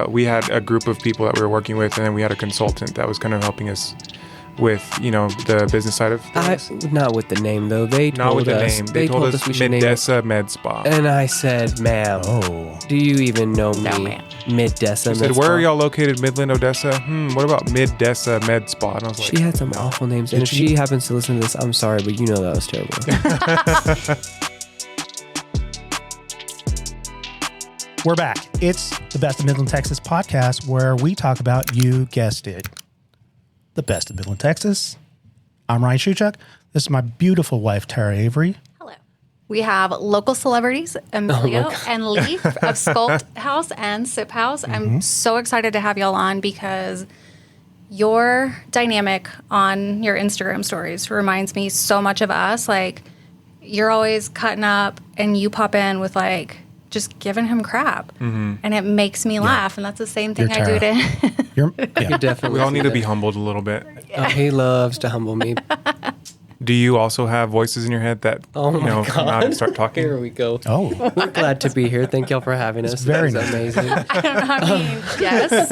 we had a group of people that we were working with, and then we had a consultant that was kind of helping us with, the business side of things. Not with the name, though. They told us we should name it Midessa Med Spa. And I said, ma'am, do you even know me? No, ma'am. Midessa Med Spa. Spa. Where are y'all located? Midland, Odessa? What about Midessa Med Spa? And I was like, she had some awful names. And if she happens to listen to this, I'm sorry, but that was terrible. We're back. It's the Best of Midland Texas podcast where we talk about, you guessed it, the best of Midland Texas. I'm Ryan Shewchuk. This is my beautiful wife, Terra Avery. Hello. We have local celebrities, Emilio and Leaf of Sculpt Haus and Sip House. I'm so excited to have y'all on because your dynamic on your Instagram stories reminds me so much of us. Like, you're always cutting up and you pop in with just giving him crap, and it makes me laugh, and that's the same thing I do to. You're definitely. we all need to be humbled a little bit. He loves to humble me. Do you also have voices in your head that come out and start talking? Here we go. Oh, we're glad to be here. Thank y'all for having us. It's very nice. Amazing. Yes.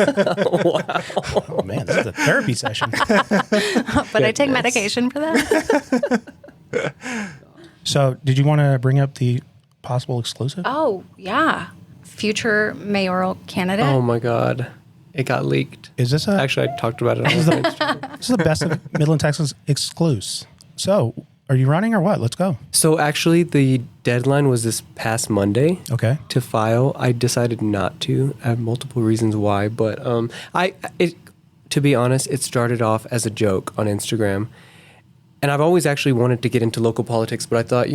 Wow. Oh man, this is a therapy session. But I take medication for that. So, did you want to bring up the possible exclusive? Oh yeah, future mayoral candidate. Oh my God, it got leaked. Is this Actually, I talked about it on Instagram. This is the best of Midland Texas exclusive. So, are you running or what? Let's go. So actually, the deadline was this past Monday. Okay. To file. I decided not to. I have multiple reasons why, but to be honest, it started off as a joke on Instagram, and I've always actually wanted to get into local politics, but I thought,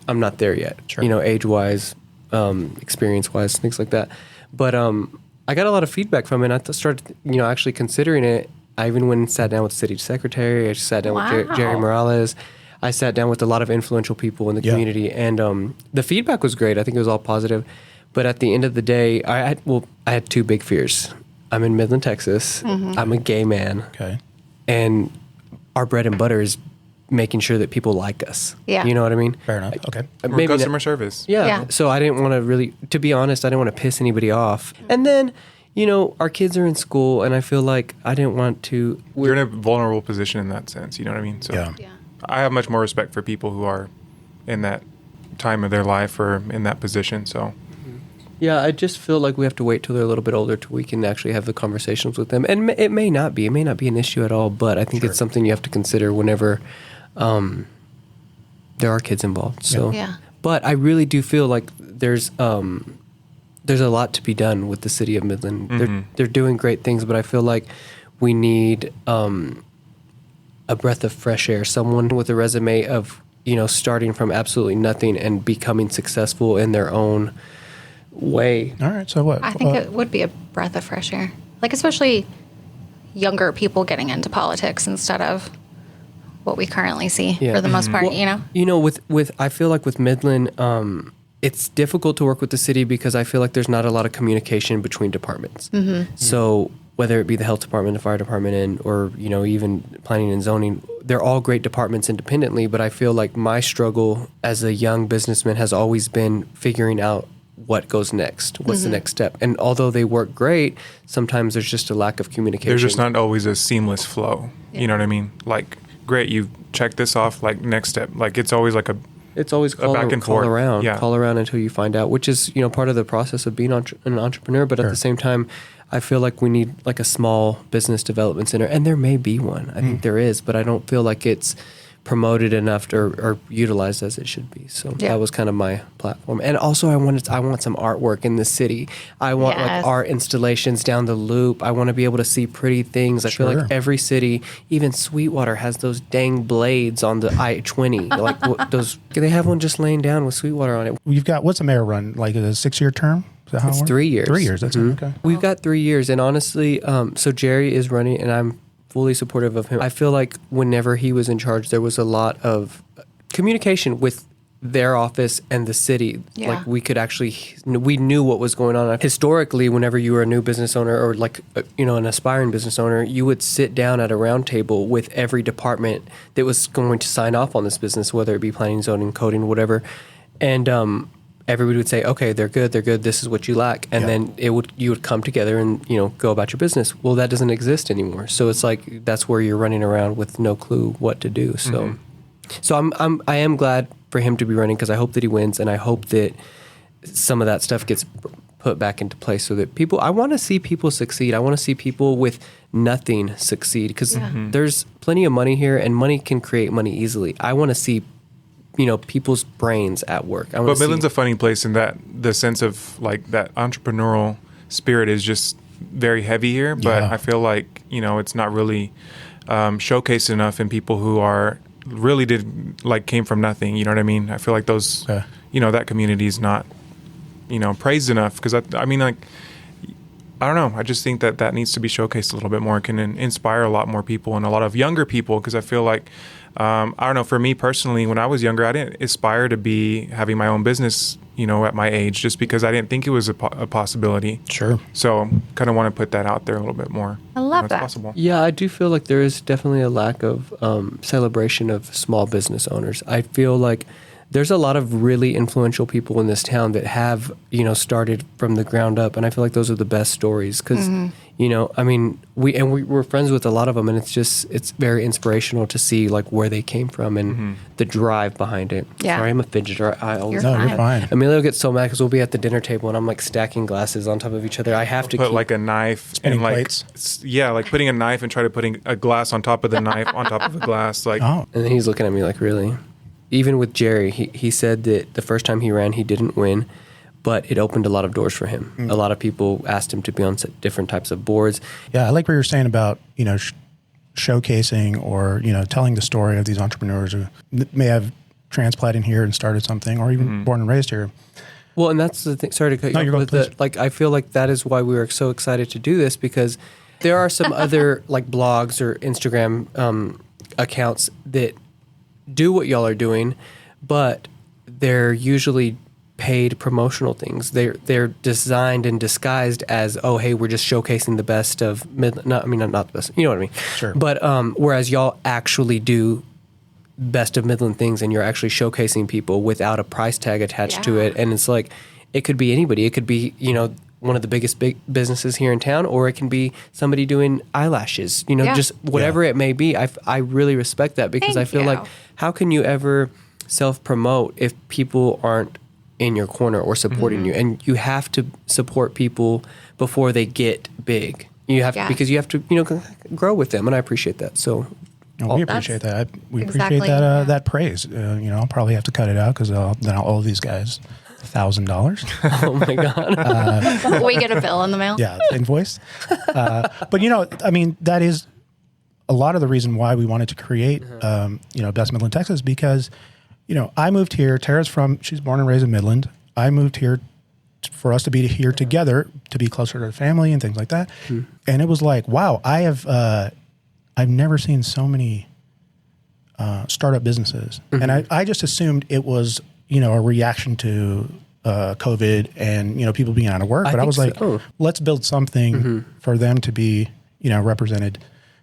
I'm not there yet. Sure. Age-wise, experience-wise, things like that. But I got a lot of feedback from it, and I started, actually considering it. I even went and sat down with the city secretary. I sat down with Jerry Morales. I sat down with a lot of influential people in the community, and the feedback was great. I think it was all positive. But at the end of the day, I had two big fears. I'm in Midland, Texas. I'm a gay man. Okay. And our bread and butter is making sure that people like us. Yeah. You know what I mean? Fair enough. Okay. We're customer service. Yeah. So I didn't want to really, to be honest, I didn't want to piss anybody off. And then, our kids are in school, and I feel like I didn't want to. You're in a vulnerable position in that sense. You know what I mean? So Yeah. I have much more respect for people who are in that time of their life or in that position. So. Yeah, I just feel like we have to wait till they're a little bit older till we can actually have the conversations with them. And it may not be an issue at all, but I think it's something you have to consider whenever there are kids involved. So, but I really do feel like there's a lot to be done with the city of Midland. They're doing great things, but I feel like we need a breath of fresh air, someone with a resume of, starting from absolutely nothing and becoming successful in their own way. All right. So what? I think it would be a breath of fresh air. Especially younger people getting into politics instead of what we currently see for the most part, with I feel like with Midland, it's difficult to work with the city because I feel like there's not a lot of communication between departments. So whether it be the health department, the fire department, or even planning and zoning, they're all great departments independently. But I feel like my struggle as a young businessman has always been figuring out what goes next, what's the next step. And although they work great, sometimes there's just a lack of communication. There's just not always a seamless flow. You know what I mean? Great, you check this off. Next step. It's always It's always call back and forth. Around. Yeah. Call around until you find out, which is, part of the process of being an entrepreneur. But at the same time, I feel like we need a small business development center. And there may be one. I think there is, but I don't feel like it's promoted enough or utilized as it should be. So that was kind of my platform. And also I want some artwork in the city. I want art installations down the loop. I want to be able to see pretty things. I feel like every city, even Sweetwater, has those dang blades on the I-20. Those, they have one just laying down with Sweetwater on it. You've got, what's a mayor run? A 6-year term? Is that how it works? 3 years. 3 years. That's okay. We've got 3 years. And honestly, so Jerry is running, and I'm fully supportive of him. I feel like whenever he was in charge, there was a lot of communication with their office and the city. Yeah. We knew what was going on. Historically, whenever you were a new business owner or an aspiring business owner, you would sit down at a round table with every department that was going to sign off on this business, whether it be planning, zoning, coding, whatever. And everybody would say, okay, they're good, this is what you lack. And then you would come together and, go about your business. Well, that doesn't exist anymore. So it's like, that's where you're running around with no clue what to do. So, I am glad for him to be running, because I hope that he wins, and I hope that some of that stuff gets put back into place so that I want to see people succeed. I want to see people with nothing succeed, because there's plenty of money here, and money can create money easily. I want to see people's brains at work. But Midland's a funny place in that the sense of like that entrepreneurial spirit is just very heavy here. But I feel like, it's not really showcased enough in people who are really came from nothing. You know what I mean? I feel like those, that community is not, praised enough, because I mean, like, I don't know. I just think that needs to be showcased a little bit more. It can inspire a lot more people, and a lot of younger people, because I feel like, I don't know, for me personally, when I was younger, I didn't aspire to be having my own business, at my age, just because I didn't think it was a possibility. Sure. So kind of want to put that out there a little bit more. I love that. Possible. Yeah, I do feel like there is definitely a lack of celebration of small business owners. I feel like there's a lot of really influential people in this town that have, started from the ground up. And I feel like those are the best stories, because, I mean, we're friends with a lot of them, and it's very inspirational to see like where they came from and the drive behind it. Yeah. Sorry, I'm a fidgeter. You're fine. Emilio gets so mad because we'll be at the dinner table and I'm like stacking glasses on top of each other. I have to put keep like a knife spinning and like plates. like putting a knife and try to putting a glass on top of the knife on top of a glass. Like, Oh, and then he's looking at me like, really? Even with Jerry, he said that the first time he ran, he didn't win, but it opened a lot of doors for him. A lot of people asked him to be on different types of boards. yeah. I like what you're saying about, showcasing or, telling the story of these entrepreneurs who may have transplanted here and started something, or even born and raised here. Well, and that's the thing. Sorry to cut you off. you're going, But like, I feel like that is why we were so excited to do this, because there are some other like blogs or Instagram accounts that do what y'all are doing, but they're usually paid promotional things. They're designed and disguised as, oh, hey, we're just showcasing the best of Midland. Not the best. You know what I mean? Sure. But whereas y'all actually do best of Midland things, and you're actually showcasing people without a price tag attached to it, and it's like it could be anybody. It could be one of the biggest businesses here in town, or it can be somebody doing eyelashes. Just whatever it may be. I really respect that, because I feel like, how can you ever self-promote if people aren't in your corner or supporting you? And you have to support people before they get big. You have because you have to grow with them, and I appreciate that. So we appreciate that. We exactly, appreciate that praise. I'll probably have to cut it out, because then I'll owe these guys $1,000. oh my god. We get a bill in the mail. Yeah, invoice. But I mean, that is a lot of the reason why we wanted to create, Best Midland Texas, because, I moved here. she's born and raised in Midland. I moved here for us to be here together, to be closer to the family and things like that. And it was like, wow, I've never seen so many startup businesses. And I just assumed it was, a reaction to COVID and, people being out of work. But I was like, let's build something for them to be, represented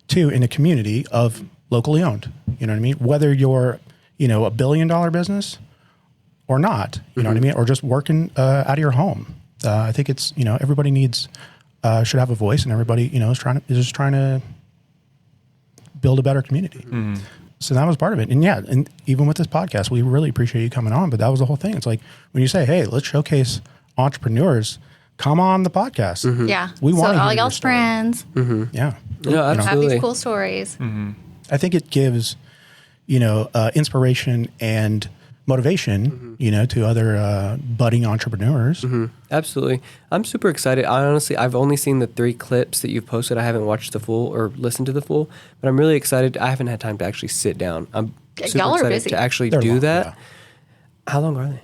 too in a community of locally owned. You know what I mean? Whether you're, $1 billion business or not, you know what I mean? Or just working out of your home. I think it's, everybody should have a voice, and everybody, is just trying to build a better community. So that was part of it. And even with this podcast, we really appreciate you coming on, but that was the whole thing. It's like, when you say, hey, let's showcase entrepreneurs, come on the podcast. Yeah. We want all y'all's friends. Yeah. No, Have absolutely. these cool stories. I think it gives, inspiration and motivation, to other budding entrepreneurs. Absolutely. I'm super excited. I've only seen the 3 clips that you've posted. I haven't watched the full or listened to the full, but I'm really excited. I haven't had time to actually sit down. I'm super Y'all are excited busy. to actually They're do long, that. yeah. How long are they?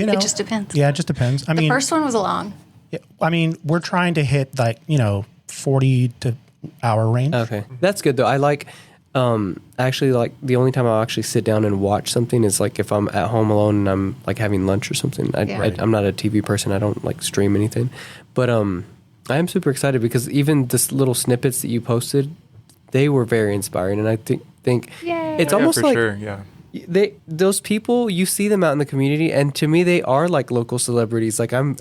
It just depends. Yeah, it just depends. I mean, The first one was long. we're trying to hit 40 to hour range. Okay. That's good though. I like, actually, like, the only time I'll actually sit down and watch something is like if I'm at home alone and I'm like having lunch or something. I'm not a TV person. I don't like stream anything, but I am super excited, because even this little snippets that you posted, they were very inspiring, and I think Yay. it's Yeah, almost for like sure. Yeah. those people, you see them out in the community, and to me they are like local celebrities. Like I'm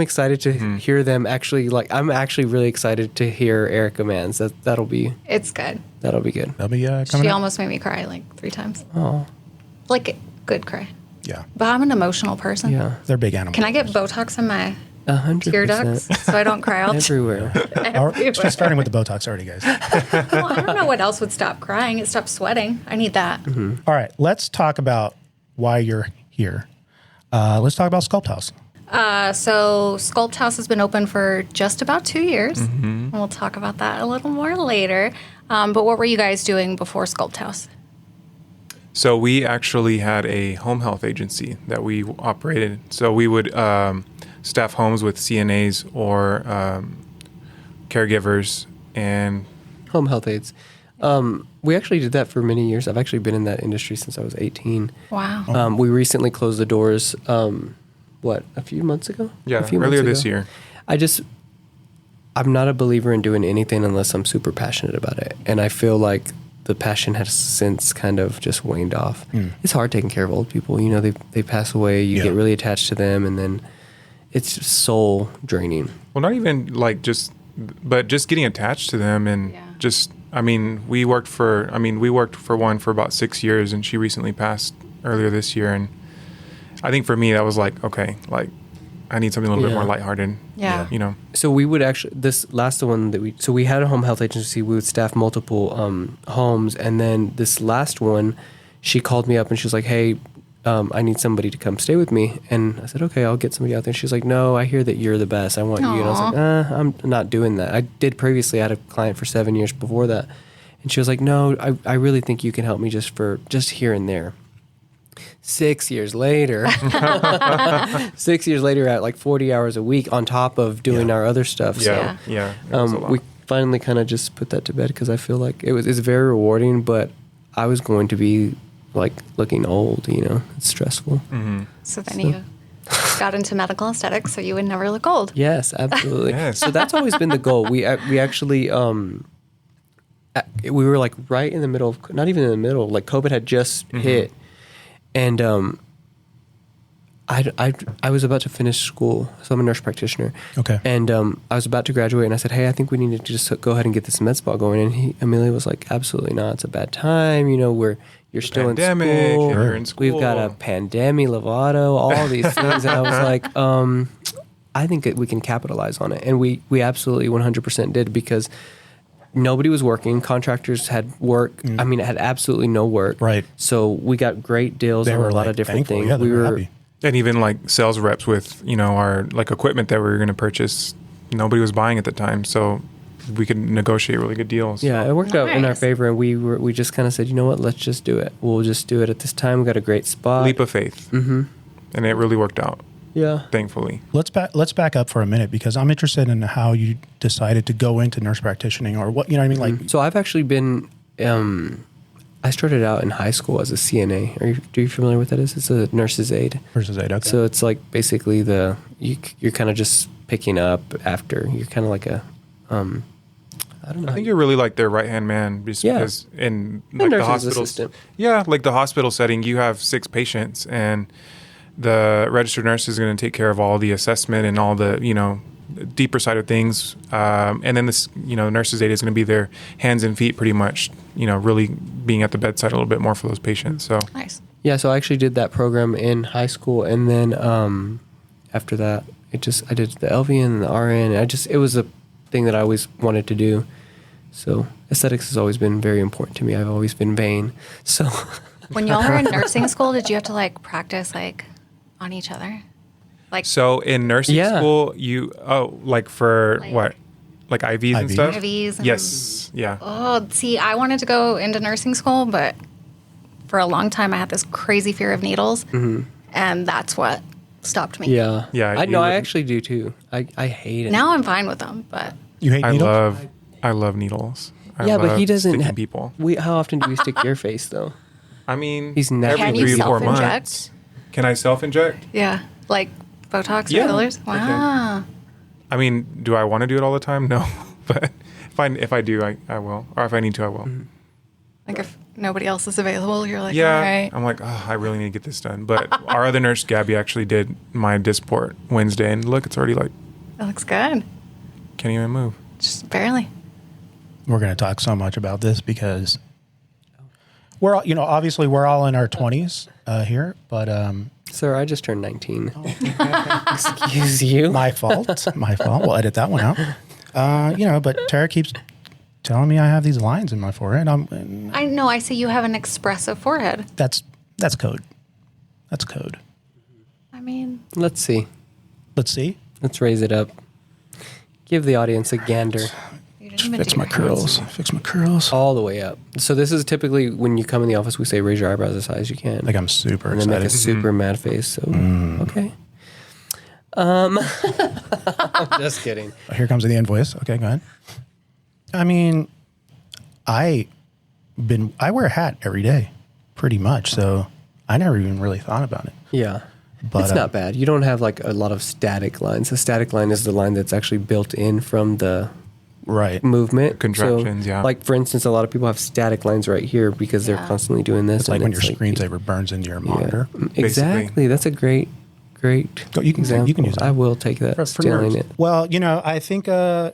excited to hear them actually. Like I'm actually really excited to hear Erica Mann's. That'll be good. That'll be good. That'll be coming She up. almost made me cry like 3 times. Oh, Like good cry. Yeah. But I'm an emotional person. yeah, They're big animals. Can I get Botox in my 100%. tear ducts so I don't cry all everywhere. She's starting with the Botox already, guys. Well, I don't know what else would stop crying. It stops sweating. I need that. All right, let's talk about why you're here. Let's talk about Sculpt Haus. So Sculpt Haus has been open for just about 2 years. And we'll talk about that a little more later. But what were you guys doing before Sculpt Haus? So we actually had a home health agency that we operated. So we would staff homes with CNAs or caregivers and Home health aides. We actually did that for many years. I've actually been in that industry since I was 18. Wow. We recently closed the doors. A few months ago? yeah, A few earlier months this ago. year. I'm not a believer in doing anything unless I'm super passionate about it. And I feel like the passion has since kind of just waned off. It's hard taking care of old people. You know, they pass away, you get really attached to them, and then it's soul draining. Well, not even like but just getting attached to them and we worked for one for about 6 years, and she recently passed earlier this year. And I think for me, that was like, okay, like I need something a little bit more lighthearted. Yeah. You know? So we would actually, this last one we had a home health agency. We would staff multiple homes. And then this last one, she called me up and she was like, hey, I need somebody to come stay with me. And I said, okay, I'll get somebody out there. She's like, no, I hear that you're the best. I want you. And I was like, I'm not doing that. I did previously. I had a client for 7 years before that. And she was like, no, I really think you can help me just here and there. 6 years later, 6 years later at like 40 hours a week on top of doing our other stuff. Yeah. We finally kind of just put that to bed because I feel like it's very rewarding, but I was going to be like looking old, you know, it's stressful. So then you got into medical aesthetics so you would never look old. Yes, absolutely. Yes. So that's always been the goal. We actually, we were like right in the middle of, not even in the middle, like COVID had just hit. And I was about to finish school, so I'm a nurse practitioner. Okay. And I was about to graduate, and I said, hey, I think we need to just go ahead and get this med spa going. And Emilio was like, absolutely not. It's a bad time. You know, you're still in school. You're in school. We've got a pandemic, Lovato, all these things. And I was like, I think that we can capitalize on it. And we absolutely 100% did, because nobody was working. Contractors had work. I mean, it had absolutely no work. Right. So we got great deals on a lot of different things. Yeah, we were happy. And even like sales reps with, you know, our like equipment that we were going to purchase, nobody was buying at the time. So we could negotiate really good deals. Yeah, it worked out in our Nice. favor. And we just kind of said, you know what, let's just do it. We'll just do it at this time. We got a great spot. Leap of faith. Mm-hmm. And it really worked out, Yeah. thankfully. Let's back up for a minute, because I'm interested in how you decided to go into nurse practitioning, or what, you know what I mean? Like, So I've actually been, I started out in high school as a CNA. Are you familiar with that is? It's a nurse's aide. versus aid. Okay. So it's like basically you're kind of just picking up after. You're kind of like a, I don't know. I think you're really like their right-hand man because in like the nurse's hospital. assistant. Yeah, like the hospital setting, you have 6 patients, and the registered nurse is going to take care of all the assessment and all the, you know, deeper side of things. And then this, you know, nurse's aide is going to be their hands and feet pretty much, you know, really being at the bedside a little bit more for those patients. So Nice. Yeah, so I actually did that program in high school, and then after that, I did the LVN and the RN. And it was a thing that I always wanted to do. So aesthetics has always been very important to me. I've always been vain. So When y'all were in nursing school, did you have to like practice like on each other? Like So in nursing Yeah. school, like for Like- what? Like IVs and IVs? stuff? IVs and- Yes. Yeah. Oh, see, I wanted to go into nursing school, but for a long time I had this crazy fear of needles, and that's what stopped me. yeah, Yeah, I you know. I would- actually do too. I hate it. Now I'm fine with them, but you hate needles? I love needles. I Yeah, but love he doesn't. sticking people. How often do we stick your face though? I mean, He's never Can every you 3 or 4 self-inject? months. Can I self-inject? yeah, like Botox Yeah, or fillers. I can. Wow. I mean, do I want to do it all the time? No, but if I do, I will. Or if I need to, I will. Like if nobody else is available, you're like, Yeah, all right. I'm like, oh, I really need to get this done. But our other nurse, Gabby, actually did my dysport Wednesday, and look, it's already like, It looks good. can't even move. Just barely. We're going to talk so much about this because we're all, obviously we're all in our 20s here, but Sir, I just turned 19. Excuse you. my fault. We'll edit that one out. But Terra keeps telling me I have these lines in my forehead. I know. I see you have an expressive forehead. That's code. That's code. I mean, Let's see. Let's see. Let's raise it up. Give the audience a gander. you didn't even Fix do my your hands. curls. Fix my curls. All the way up. So this is typically when you come in the office, we say raise your eyebrows as high as you can. Like I'm super and then make a excited. super mad face. So, okay. I'm just kidding. Here comes the invoice. Okay, go ahead. I mean, I wear a hat every day, pretty much. So I never even really thought about it. Yeah. But, It's not bad. You don't have like a lot of static lines. A static line is the line that's actually built in from the Right. movement. Contractions, So, yeah. Like, for instance, a lot of people have static lines right here because they're Yeah. constantly doing this. It's like and when your screensaver burns into your monitor. Exactly. That's a great Go, you can use that. I will take that. For Stealing nerds. it. Well, I think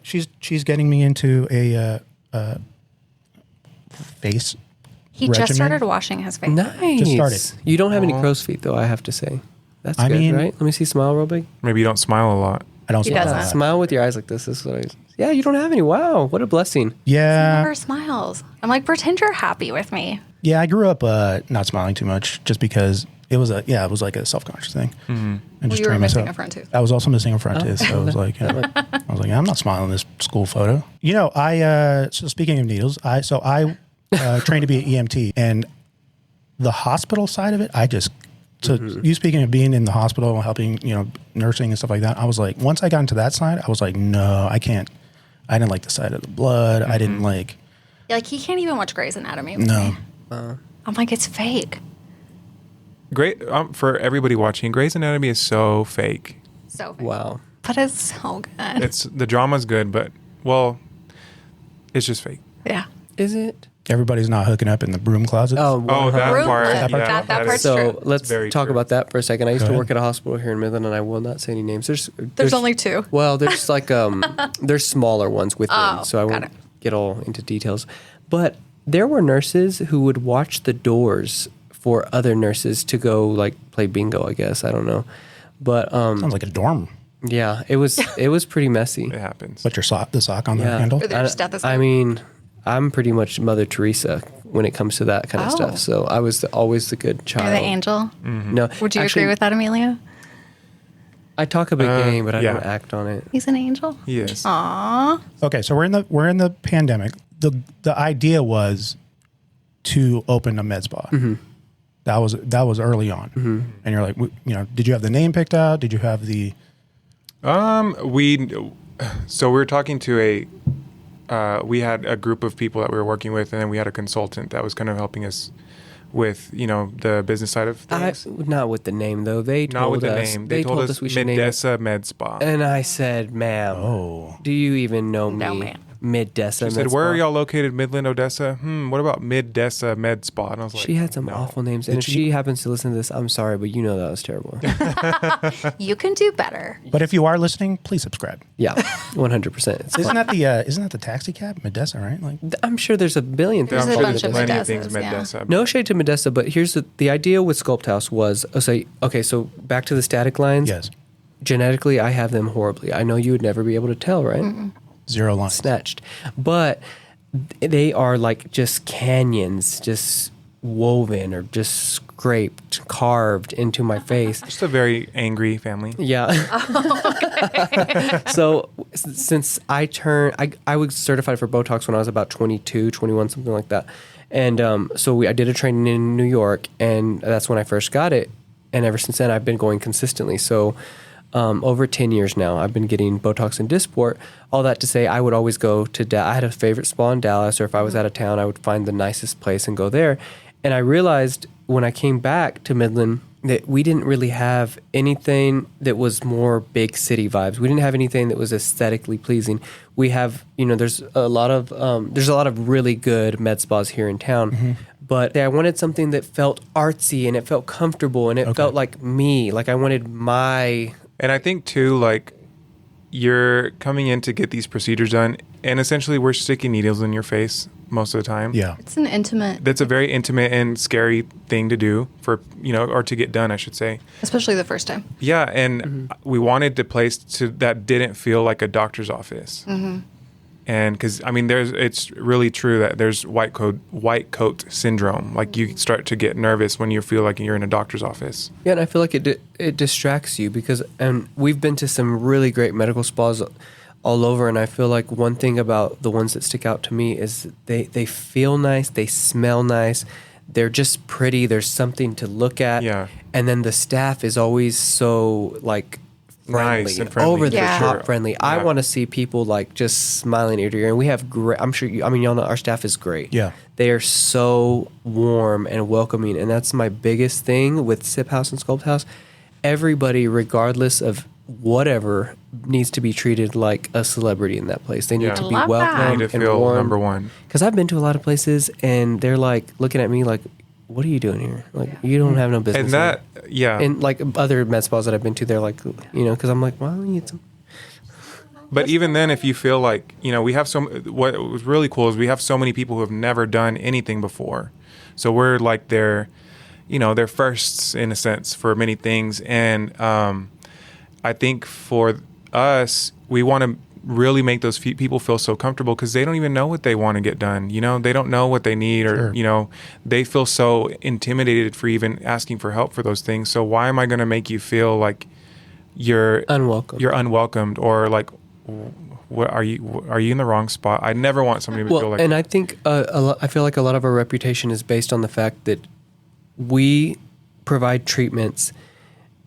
she's getting me into a face. He regimen. just started washing his face. Nice. Just started. You don't have any crow's feet, though, I have to say. That's I good, mean- right? Let me see. Smile real big. Maybe you don't smile a lot. I don't He see doesn't. that. Smile with your eyes like this. This is what yeah, you don't have any. Wow. What a blessing. He Yeah, never smiles. I'm like, pretend you're happy with me. yeah. I grew up not smiling too much, just because it was like a self-conscious thing. And Well, you were trained missing myself. a front tooth. I was also missing a front tooth, so I was like, I'm not smiling in this school photo. So speaking of needles, I trained to be an EMT, and the hospital side of it, you speaking of being in the hospital, helping, nursing and stuff like that, I was like, once I got into that side, I was like, no, I can't. I didn't like the sight of the blood. I didn't like. Yeah, like, he can't even watch Grey's Anatomy with No. me. I'm like, it's fake. Great for everybody watching. Grey's Anatomy is so fake. So fake. Wow. But it's so good. The drama's good, but it's just fake. Yeah. Is it? Everybody's not hooking up in the broom closet. Oh, that Room part. lift. Yeah, That part's So true. let's very talk true. about that for a second. I used Go to ahead. work at a hospital here in Midland, and I will not say any names. There's only two. Well, there's like there's smaller ones within, Oh, so I got won't it. get all into details. But there were nurses who would watch the doors for other nurses to go like play bingo. I guess I don't know, but Sounds like a dorm. yeah, it was pretty messy. It happens. What's the sock on the Yeah. handle? Or their stethoscope. I mean, I'm pretty much Mother Teresa when it comes to that kind of Oh. stuff. So I was always the good child. You're the angel. No, Would you actually, agree with that, Emilio? I talk a big game, but I yeah. don't act on it. He's an angel. Yes. Aw. Okay, so we're in the pandemic. The idea was to open a med spa. That was early on, and you're like, did you have the name picked out? Did you have the? So we were talking to we had a group of people that we were working with, and then we had a consultant that was kind of helping us with, the business side of things. Not with the name though. They told Not with the us. name. They told us we should name it. Midessa Med Spa. And I said, "Ma'am, Oh, do you even know me?" No, ma'am. Mid-Dessa. She said, "Where are y'all located? Midland, Odessa? What about Midessa Med Spa?" And I was like, She had some no. awful names, and if she happens to listen to this, I'm sorry, but you know that was terrible. You can do better. but if you are listening, please subscribe. Yeah, 100%. Isn't that the taxi cab, Medessa, right? Like, I'm sure there's a billion There's things. a I'm bunch sure of there's plenty of things Medessas, yeah. Midessa. No shade to Medessa, but here's the idea with Sculpt Haus was, so back to the static lines. yes, Genetically, I have them horribly. I know you would never be able to tell, right? 0 lines. Snatched. But they are like just canyons, just woven or just scraped, carved into my face. Just a very angry family. Yeah. So since I was certified for Botox when I was about 22, 21, something like that. And I did a training in New York, and that's when I first got it. And ever since then, I've been going consistently. So over 10 years now, I've been getting Botox and dysport. All that to say, I would always go to I had a favorite spa in Dallas, or if I was out of town, I would find the nicest place and go there. And I realized when I came back to Midland that we didn't really have anything that was more big city vibes. We didn't have anything that was aesthetically pleasing. We have, there's a lot of really good med spas here in town, but I wanted something that felt artsy and it felt comfortable and it felt like me. Like I wanted my... And I think too, like you're coming in to get these procedures done and essentially we're sticking needles in your face most of the time. Yeah. It's an intimate... That's a very intimate and scary thing to do for, or to get done, I should say. Especially the first time. Yeah, and we wanted a place that didn't feel like a doctor's office. Mm-hmm. And because, it's really true that there's white coat syndrome. Like you start to get nervous when you feel like you're in a doctor's office. Yeah, and I feel like it distracts you because we've been to some really great medical spas all over, and I feel like one thing about the ones that stick out to me is they feel nice, they smell nice, they're just pretty, there's something to look at. Yeah. And then the staff is always so like friendly, nice and friendly, over the Yeah. top friendly. Yeah. I want to see people like just smiling ear to ear, and we have great, I'm sure y'all know our staff is great. Yeah. They are so warm and welcoming, and that's my biggest thing with Sip Haus and Sculpt Haus. Everybody, regardless of whatever, needs to be treated like a celebrity in that place. They need Yeah. to be Love that. welcome You need to and feel warm. number one. Because I've been to a lot of places and they're like looking at me like, "What are you doing here? Like, you don't have no business." And that, here." yeah. And like other med spas that I've been to, they're like, because I'm like, "Well, you need some." But even then, if you feel like, we have what was really cool is we have so many people who have never done anything before. So we're like their firsts in a sense for many things. And I think for us, we want to really make those people feel so comfortable because they don't even know what they want to get done. They don't know what they need or, they feel so intimidated for even asking for help for those things. So why am I going to make you feel like you're Unwelcome. You're unwelcomed or like, what are you in the wrong spot? I never want somebody to feel like. And I think I feel like a lot of our reputation is based on the fact that we provide treatments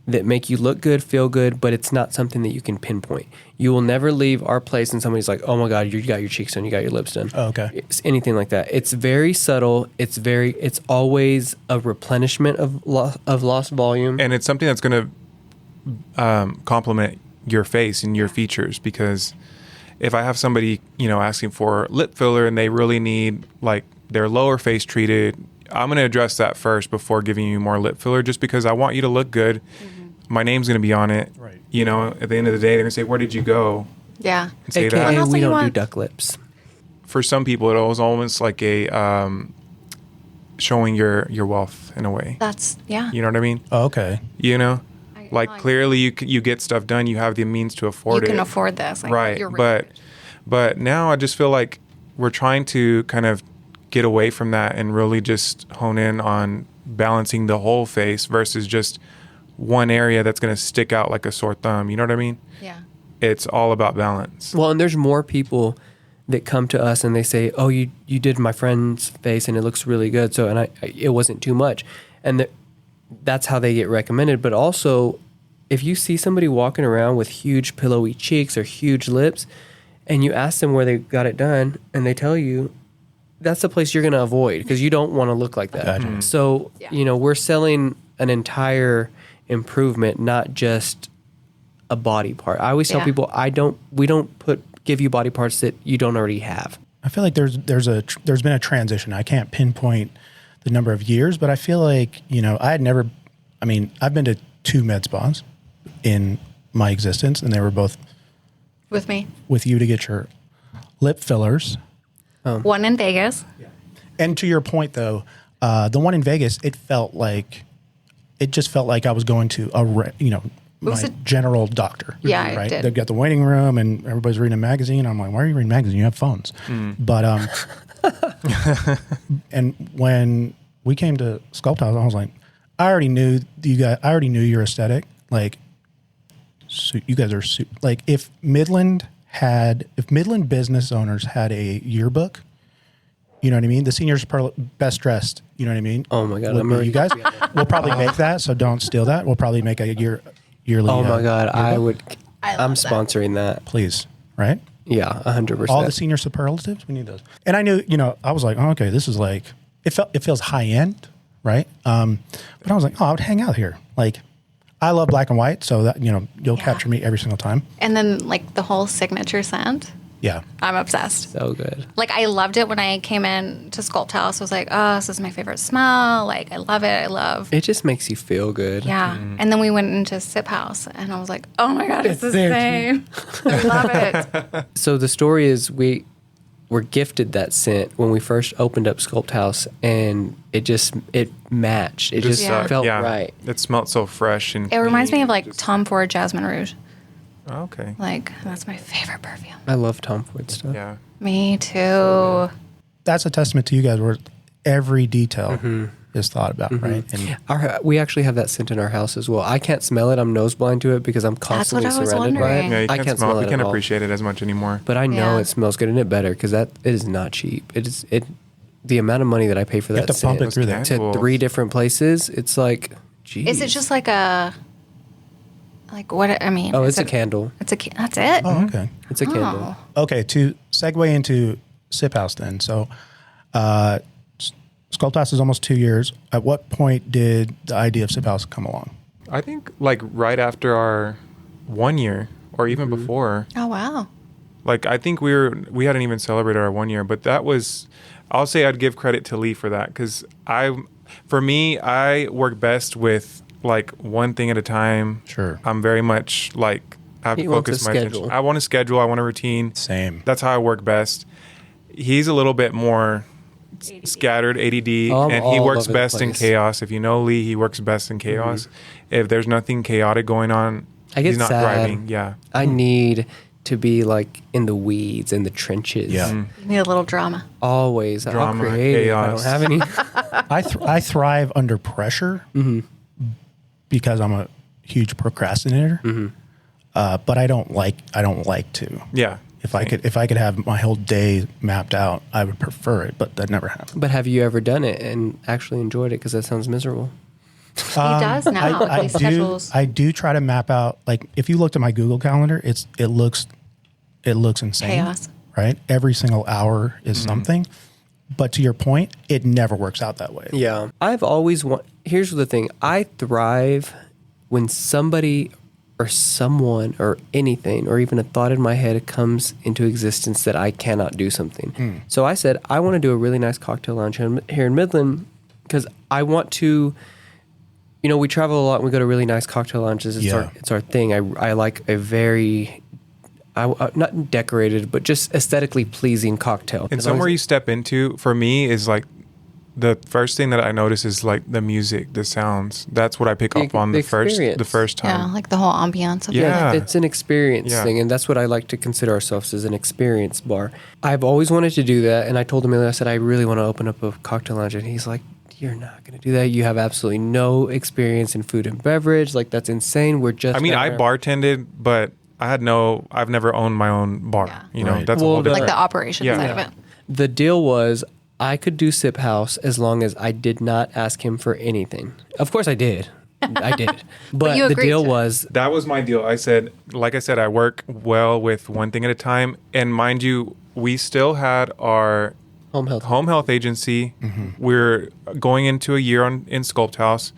that make you look good, feel good, but it's not something that you can pinpoint. You will never leave our place and somebody's like, "Oh my God, you got your cheeks done, you got your lips done." Oh, okay. It's anything like that. It's very subtle. It's always a replenishment of lost volume. And it's something that's going to complement your face and your features, because if I have somebody, asking for lip filler and they really need like their lower face treated, I'm going to address that first before giving you more lip filler, just because I want you to look good. Mm-hmm. My name's going to be on it. Right. At the end of the day, they're going to say, "Where did you go?" Yeah. And say AKA, that. also we you don't do want- duck lips. For some people, it was almost like a showing your wealth in a way. That's, yeah. You know what I mean? Oh, okay. Like clearly you get stuff done. You have the means to afford it. You can afford this. Like, Right. You're really But now I just feel like we're trying to kind of get away from that and really just hone in on balancing the whole face versus just one area that's going to stick out like a sore thumb. You know what I mean? Yeah. It's all about balance. Well, and there's more people that come to us and they say, "Oh, you did my friend's face and it looks really good." So, and it wasn't too much. And that's how they get recommended. But also, if you see somebody walking around with huge pillowy cheeks or huge lips and you ask them where they got it done and they tell you, that's the place you're going to avoid because you don't want to look like that. Gotcha. So, Yeah. we're selling an entire improvement, not just a body part. I always tell Yeah. people, we don't give you body parts that you don't already have. I feel like there's been a transition. I can't pinpoint the number of years, but I feel like, I've been to 2 med spas in my existence, and they were both With me. with you to get your lip fillers. One in Vegas. And to your point, though, the one in Vegas, it just felt like I was going to was my a- doctor. doctor. Yeah, it right. did. They've got the waiting room, and everybody's reading a magazine. I'm like, "Why are you reading a magazine? You have phones." But and when we came to Sculpt Haus, I was like, I already knew your aesthetic. Like, so you guys are like, if Midland business owners had a yearbook, you know what I mean? The seniors best dressed, you know what I mean? Oh my God, You guys, we'll probably make that. So don't steal that. We'll probably make a yearly. Oh my God, yearbook. I love I'm that. sponsoring that. Please, right? Yeah, 100%. All the senior superlatives, we need those. And I knew, I was like, oh, okay, this is like, it feels high end, right? But I was like, oh, I would hang out here. Like, I love black and white, so that you'll capture me every single time. And then like the whole signature scent. Yeah. I'm obsessed. So good. Like, I loved it when I came in to Sculpt Haus. I was like, oh, this is my favorite smell. Like, I love it. It just makes you feel good. Yeah. And then we went into Sip House, and I was like, oh my God, it's the same. I love it. So the story is we were gifted that scent when we first opened up Sculpt Haus, and it matched. It just felt right. It smelled so fresh. And It reminds me of like Tom Ford Jasmine Rouge. Okay. Like, that's my favorite perfume. I love Tom Ford stuff. Yeah. Me too. That's a testament to you guys where every detail is thought about, right? And We actually have that scent in our house as well. I can't smell it. I'm nose blind to it because I'm constantly what I was surrounded by wondering. it. Yeah, you I can't can't smell smell it. it You can't at all. appreciate it as much anymore. But I know Yeah. it smells good and it better because it is not cheap. The amount of money that I pay for you that have to pump scent it through there. to 3 different places, it's like, geez. Is it just like what, I mean. Oh, it's a candle. That's it? Oh, okay. It's a candle. Okay, to segue into Sip House then. So, Sculpt Haus is almost 2 years. At what point did the idea of Sip House come along? I think like right after our 1 year or even before. Oh, wow. Like, I think we hadn't even celebrated our 1 year, but that was, I'll say I'd give credit to Lee for that. Cause for me, I work best with like one thing at a time. Sure. I'm very much like, I have He to wants focus a my schedule. attention. I want a schedule. I want a routine. Same. That's how I work best. He's a little bit more scattered, ADD, Oh, I'm and he all works over the best in place. chaos. If you know Lee, he works best in chaos. If there's nothing chaotic going on, I get he's not sad. thriving. Yeah. I need to be like in the weeds, in the trenches. Yeah. You need a little drama. Always. Drama, I'll create it. I don't chaos. have any. I thrive under pressure because I'm a huge procrastinator. But I don't like to. Yeah. If I could have my whole day mapped out, I would prefer it, but that never happened. But have you ever done it and actually enjoyed it? Because that sounds miserable. He does now. He schedules. I do try to map out. Like if you looked at my Google Calendar, it looks insane. Chaos. Right? Every single hour is something. But to your point, it never works out that way. Yeah. I've always here's the thing. I thrive when somebody or someone or anything or even a thought in my head comes into existence that I cannot do something. So I said, I want to do a really nice cocktail lounge here in Midland because I want to, we travel a lot and we go to really nice cocktail lounges. It's our thing. I like a very, not decorated, but just aesthetically pleasing cocktail. And somewhere you step into, for me, is like the first thing that I notice is like the music, the sounds. That's what I pick up on the first time. Yeah, like the whole ambiance of it. Yeah. It's an experience Yeah. thing, and that's what I like to consider ourselves as, an experience bar. I've always wanted to do that, and I told Emilio, I said, I really want to open up a cocktail lounge, and he's like, you're not going to do that. You have absolutely no experience in food and beverage. Like, that's insane. We're just... I mean, I bartended, but I've never owned my own bar. Yeah. Right. That's a whole different. Like the operations Yeah. side of it. The deal was I could do Sip House as long as I did not ask him for anything. Of course I did. But you the agreed deal to. was... That was my deal. Like I said, I work well with one thing at a time. And mind you, we still had our Home health agency. We're going into a year in Sculpt Haus.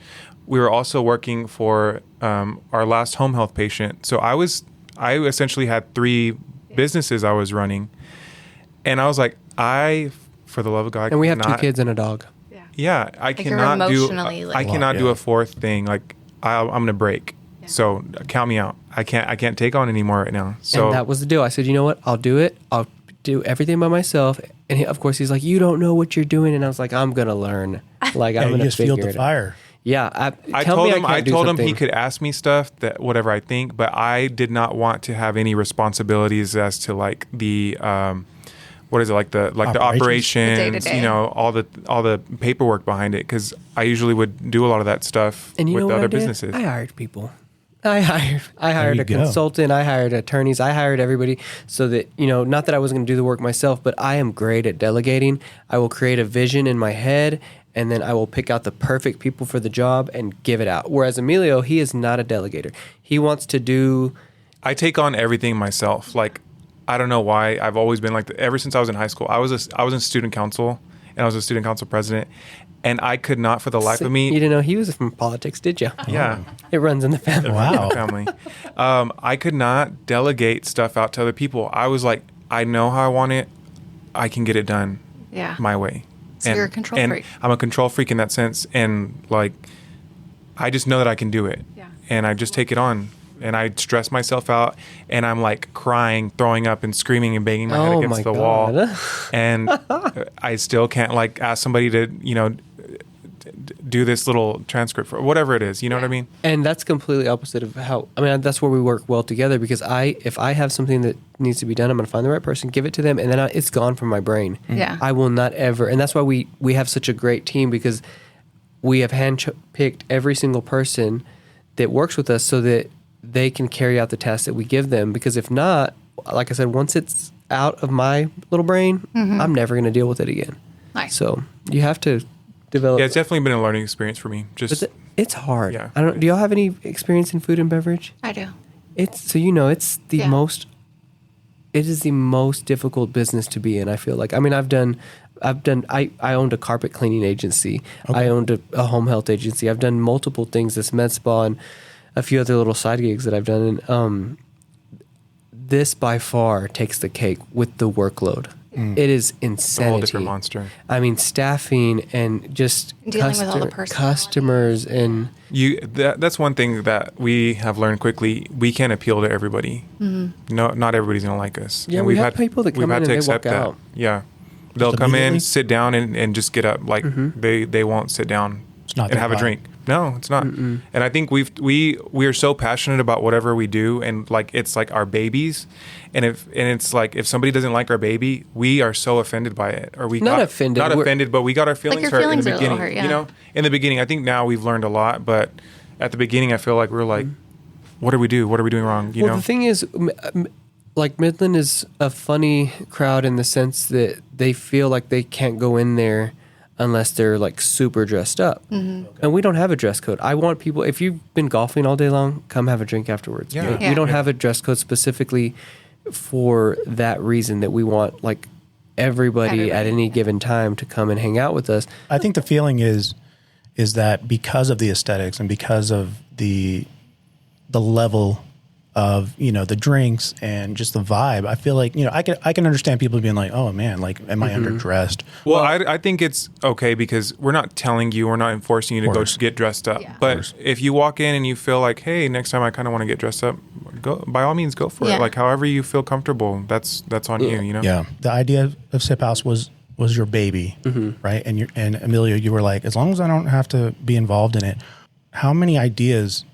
We were also working for our last home health patient. So I essentially had 3 businesses I was running. And I was like, for the love of God, And we have 2 kids and a dog. Yeah, I you're cannot do. emotionally, like- I cannot do Yeah. a 4th thing. Like I'm gonna break. So count me out. I can't take on anymore right now. So And that was the deal. I said, you know what? I'll do it. I'll do everything by myself. And of course, he's like, you don't know what you're doing. And I was like, I'm going to learn. Like, Yeah, I'm you going to just figure feel the it out. fire. Yeah. I tell told me him. I I can't do told him he something. could ask me stuff that whatever I think, but I did not want to have any responsibilities as to like the. What is it like the operations? The day-to-day. All the paperwork behind it, because I usually would do a lot of that stuff And you with know the what other I did? businesses. I hired people. I hired you a go. consultant. I hired attorneys. I hired everybody so that, not that I was going to do the work myself, but I am great at delegating. I will create a vision in my head, and then I will pick out the perfect people for the job and give it out. Whereas Emilio, he is not a delegator. He wants to do... I take on everything myself. Like, I don't know why. I've always been like that. Ever since I was in high school. I was in student council, and I was a student council president, and I could not for the life of me. You didn't know he was from politics, did you? Yeah. It runs in the family. Wow. Family. I could not delegate stuff out to other people. I was like, I know how I want it, I can get it done my way. So you're a control freak. I'm a control freak in that sense. And like, I just know that I can do it. Yeah. And I just take it on. And I stress myself out, and I'm like crying, throwing up, and screaming and banging my head against the wall. And I still can't like ask somebody to, do this little transcript for whatever it is. You know what I mean? And that's completely opposite of how, that's where we work well together, because if I have something that needs to be done, I'm going to find the right person, give it to them, and then it's gone from my brain. Yeah. I will not ever, and that's why we have such a great team, because we have handpicked every single person that works with us so that they can carry out the tasks that we give them. Because if not, like I said, once it's out of my little brain, I'm never going to deal with it again. Nice. So you have to develop. Yeah, it's definitely been a learning experience for me. It's hard. Yeah. Do y'all have any experience in food and beverage? I do. It's the most. It is the most difficult business to be in. I feel like. I owned a carpet cleaning agency. Okay. I owned a home health agency. I've done multiple things. This med spa and a few other little side gigs that I've done. And this by far takes the cake with the workload. It is insanity. A whole different monster. Staffing and just dealing with all the customers and that's one thing that we have learned quickly. We can't appeal to everybody. No, not everybody's gonna like us. Yeah, and we've had people that come in and they walk out. Yeah, they'll come in, sit down, and just get up. Like they won't sit down and have a drink. No, it's not. And I think we are so passionate about whatever we do, and like it's like our babies. And it's like if somebody doesn't like our baby, we are so offended by it, or not offended, but we got our feelings hurt in the beginning. In the beginning, I think now we've learned a lot, but at the beginning, I feel like we're like, what do we do? What are we doing wrong? You know? The thing is, like Midland is a funny crowd in the sense that they feel like they can't go in there unless they're like super dressed up. And we don't have a dress code. I want people, if you've been golfing all day long, come have a drink afterwards. We don't have a dress code specifically for that reason, that we want like everybody at any given time to come and hang out with us. I think the feeling is that because of the aesthetics and because of the level of, the drinks and just the vibe, I feel like, I can understand people being like, oh man, like, am I underdressed? Well, I think it's okay, because we're not telling you, we're not enforcing you to go get dressed up. But if you walk in and you feel like, hey, next time I kind of want to get dressed up, go, by all means, go for it. Like however you feel comfortable, that's on you, Yeah. The idea of Sculpt Haus was your baby, right? And Emilio, you were like, as long as I don't have to be involved in it, how many ideas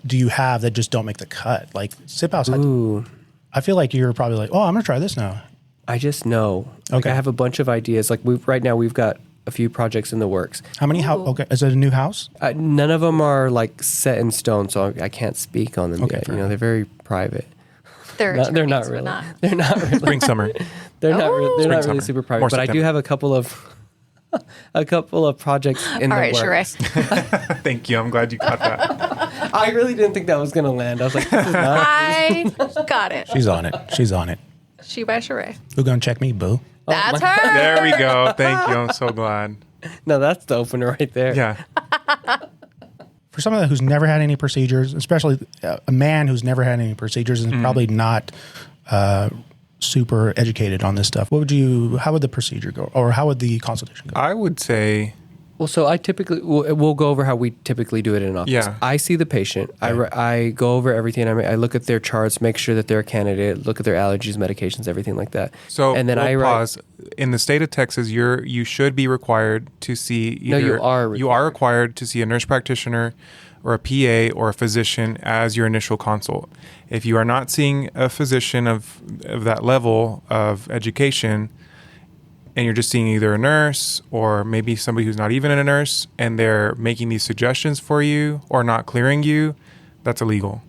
do you have that just don't make the cut? Like Sculpt Haus, I feel like you're probably like, oh, I'm gonna try this now. I just know. Like I have a bunch of ideas. Like right now we've got a few projects in the works. How many? Okay, is it a new house? None of them are like set in stone, so I can't speak on them yet. They're very private. They're not really. They're not really. Spring, summer. They're not really super private. More but September. I do have a couple of projects in the works. All right, Sheree. Thank you. I'm glad you caught that. I really didn't think that was going to land. I was like, this is not. I got it. She's on it. She by Sheree. Who gonna check me, boo? That's her. There we go. Thank you. I'm so glad. No, that's the opener right there. Yeah. For someone who's never had any procedures, especially a man who's never had any procedures and probably not super educated on this stuff, how would the procedure go, or how would the consultation go? I would say, well, so I typically, we'll go over how we typically do it in an office. Yeah. I see the patient. I go over everything. I look at their charts, make sure that they're a candidate, look at their allergies, medications, everything like that. So, and then pause. In the state of Texas, you should be required to see either. No, you are required. You are required to see a nurse practitioner or a PA or a physician as your initial consult. If you are not seeing a physician of that level of education, and you're just seeing either a nurse or maybe somebody who's not even a nurse, and they're making these suggestions for you or not clearing you, that's illegal.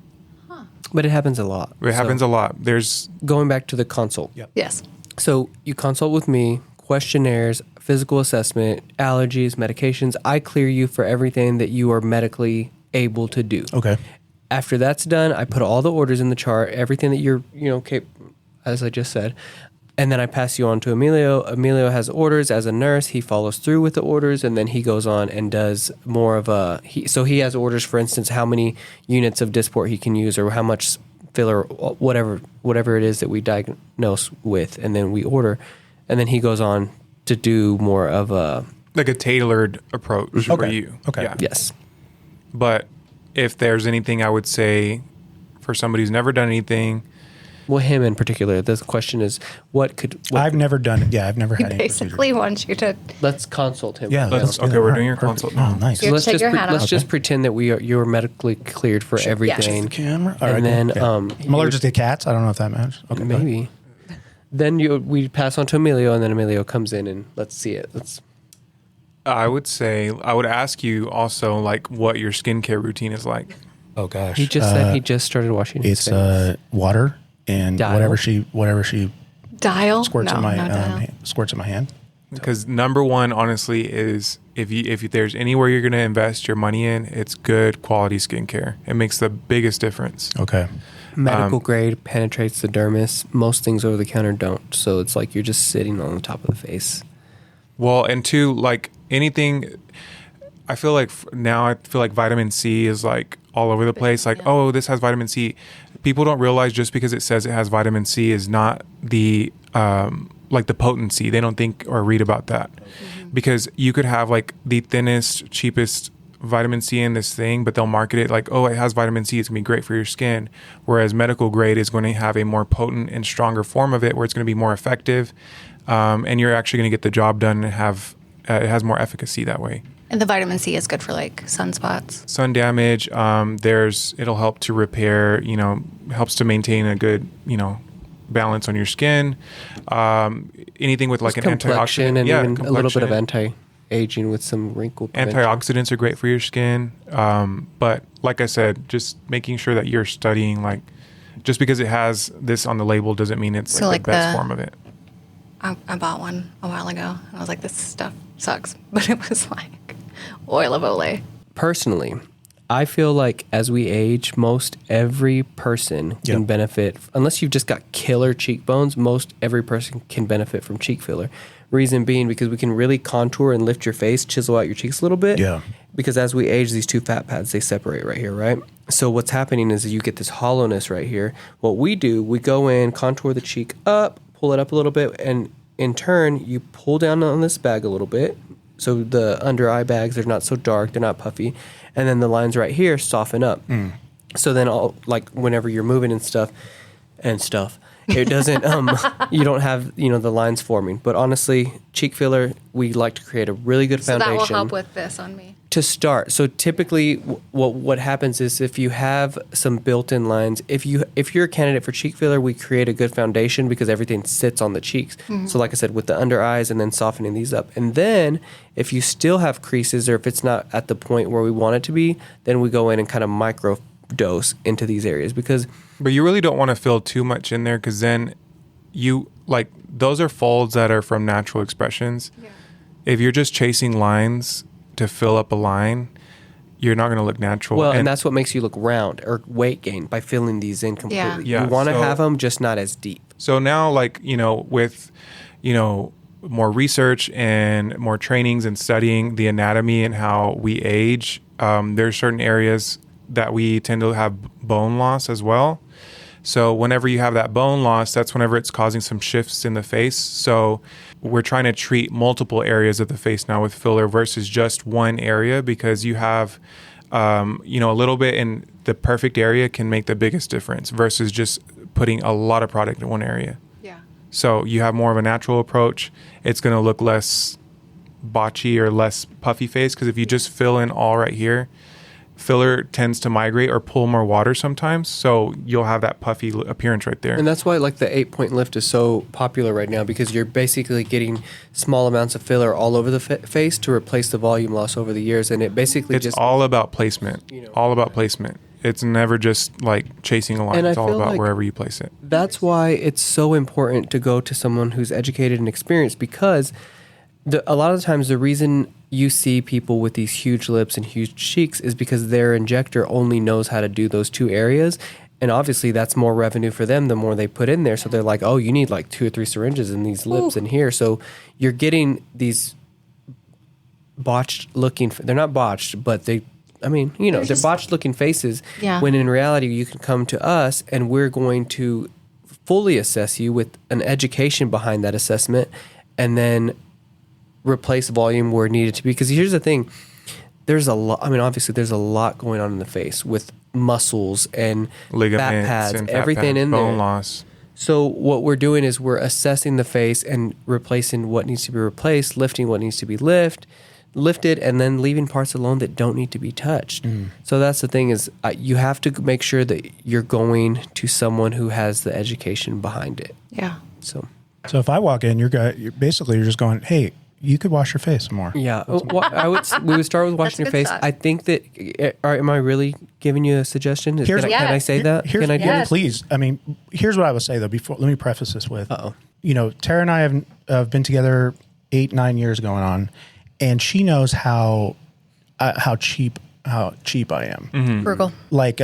But it happens a lot. It happens a lot. There's going back to the consult. Yep. Yes. So you consult with me, questionnaires, physical assessment, allergies, medications. I clear you for everything that you are medically able to do. Okay. After that's done, I put all the orders in the chart, everything that you're, as I just said. And then I pass you on to Emilio. Emilio has orders as a nurse. He follows through with the orders, and then he goes on and does more of so he has orders, for instance, how many units of dysport he can use, or how much filler, whatever it is that we diagnose with, and then we order, and then he goes on to do more of a like a tailored approach for you. Okay. Yeah. yes. But if there's anything I would say for somebody who's never done anything, Well, him in particular. The question is, I've never done it. Yeah, I've never had any Basically wants you to let's consult him. Yeah, let's, do okay, that. we're All doing right, your perfect. consult now. Oh, nice. Here, Let's take just your hat off. just pretend that you're medically cleared for everything. The camera. All right, And then cool. Yeah. I'm allergic to cats. I don't know if that matters. Okay, go ahead. maybe. Then we pass on to Emilio, and then Emilio comes in and let's see it. I would ask you also like what your skincare routine is like. Oh gosh. He just said he just started washing his It's face. water and Dial? whatever she dial. squirts no, in my no dial. squirts in my hand. Because number one, honestly, is if there's anywhere you're going to invest your money in, it's good quality skincare. It makes the biggest difference. Okay. Medical grade penetrates the dermis. Most things over the counter don't. So it's like you're just sitting on the top of the face. Well, and two, like anything, I feel like vitamin C is like all over the place. Like, oh, this has vitamin C. People don't realize just because it says it has vitamin C is not the like the potency. They don't think or read about that because you could have like the thinnest, cheapest vitamin C in this thing, but they'll market it like, oh, it has vitamin C. It's gonna be great for your skin. Whereas medical grade is going to have a more potent and stronger form of it, where it's going to be more effective, and you're actually going to get the job done and have it has more efficacy that way. And the vitamin C is good for like sunspots. Sun damage. It'll help to repair. Helps to maintain a good balance on your skin. Anything with like an Complexion antioxidant, and even a little bit of complexion. anti-aging with some wrinkle prevention. Antioxidants are great for your skin. But like I said, just making sure that you're studying, like, just because it has this on the label doesn't mean it's So like the like best the- form of it. I bought one a while ago, and I was like, this stuff sucks. But it was like oil of Olay. Personally, I feel like as we age, most every person can Yep. benefit, unless you've just got killer cheekbones, most every person can benefit from cheek filler. Reason being because we can really contour and lift your face, chisel out your cheeks a little bit. Yeah. Because as we age, these two fat pads, they separate right here, right? So what's happening is you get this hollowness right here. What we do, we go in, contour the cheek up, pull it up a little bit, and in turn, you pull down on this bag a little bit. So the under eye bags, they're not so dark, they're not puffy. And then the lines right here soften up. So then whenever you're moving and stuff, it doesn't, you don't have, the lines forming. But honestly, cheek filler, we like to create a really good So foundation. that will help with this on me. To start, so typically, what happens is if you have some built-in lines, if you're a candidate for cheek filler, we create a good foundation because everything sits on the cheeks. So, like I said, with the under eyes and then softening these up, and then if you still have creases or if it's not at the point where we want it to be, then we go in and kind of micro dose into these areas because. But you really don't want to fill too much in there because then those are folds that are from natural expressions. Yeah. If you're just chasing lines to fill up a line, you're not going to look natural. Well, and that's what makes you look round or weight gain by filling these in completely. Yeah, you want to so- have them, just not as deep. So now, with, more research and more trainings and studying the anatomy and how we age, there's certain areas that we tend to have bone loss as well. So whenever you have that bone loss, that's whenever it's causing some shifts in the face. So we're trying to treat multiple areas of the face now with filler versus just one area because you have, a little bit in the perfect area can make the biggest difference versus just putting a lot of product in one area. Yeah. So you have more of a natural approach. It's going to look less botchy or less puffy face because if you just fill in all right here, filler tends to migrate or pull more water sometimes, so you'll have that puffy appearance right there. And that's why like the 8-point lift is so popular right now because you're basically getting small amounts of filler all over the face to replace the volume loss over the years, and it basically It's just all about placement. All about placement. It's never just like chasing a line. And I It's all feel about like wherever you place it. That's why it's so important to go to someone who's educated and experienced because a lot of the times the reason you see people with these huge lips and huge cheeks is because their injector only knows how to do those two areas. And obviously that's more revenue for them the more they put in there. So they're like, oh, you need like 2 or 3 syringes in these lips in here. So you're getting these botched looking, they're not botched, but they, I mean, they're botched looking faces. Yeah. When in reality, you can come to us and we're going to fully assess you with an education behind that assessment, and then replace volume where needed to be. Because here's the thing. There's a lot. I mean, obviously, there's a lot going on in the face with muscles and ligaments, fat pads, and fat everything pads, in there. bone loss. So what we're doing is we're assessing the face and replacing what needs to be replaced, lifting what needs to be lifted, and then leaving parts alone that don't need to be touched. So that's the thing is you have to make sure that you're going to someone who has the education behind it. Yeah. So if I walk in, you're just going, hey, you could wash your face some more. yeah, we would start with washing your good face. stuff. I think that am I really giving you a suggestion? Can I say that? Here's, Can I do Yes. Please. I mean, here's what I would say though. Before, let me preface this with, Uh-oh. Tara and I have been together 8-9 years going on, and she knows how cheap I am. Frugal. Like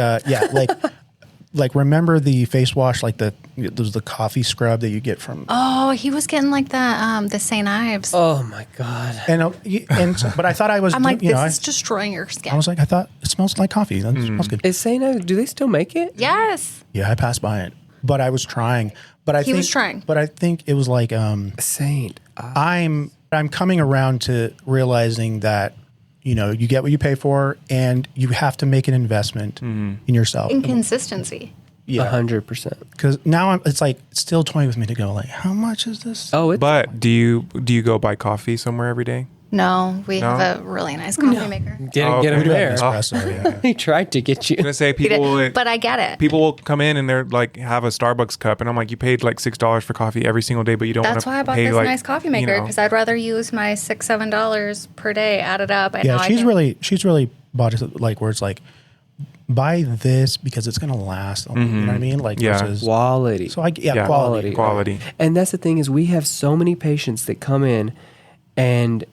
like remember the face wash, like there's the coffee scrub that you get from. Oh, he was getting like the St. Ives. Oh my God. But I thought I was. I'm like, this I is destroying your skin. I was like, I thought it smells like coffee. That smells good. Is Saint, do they still make it? Yes. Yeah, I passed by it, but I was trying. But I He was trying. But I think it was like Saint. I'm coming around to realizing that you get what you pay for, and you have to make an investment in yourself. Inconsistency. Yeah, 100%. because now it's like still toying with me to go like, how much is this? Oh, it's But do you go buy coffee somewhere every day? No, we No? have a really nice coffee maker. didn't get okay. him there. Espresso, yeah. He tried to get you. I'm gonna say We did- people. but I get it. People will come in and they're like have a Starbucks cup, and I'm like, you paid like $6 for coffee every single day, but you don't. That's wanna why I bought pay, this like, nice coffee maker, because I'd rather use my $6-7 per day added up. And Yeah, now she's really bought it like where it's like, buy this because it's gonna last. You know what I mean? Like Yeah. versus. Quality. So quality. quality. And that's the thing is we have so many patients that come in and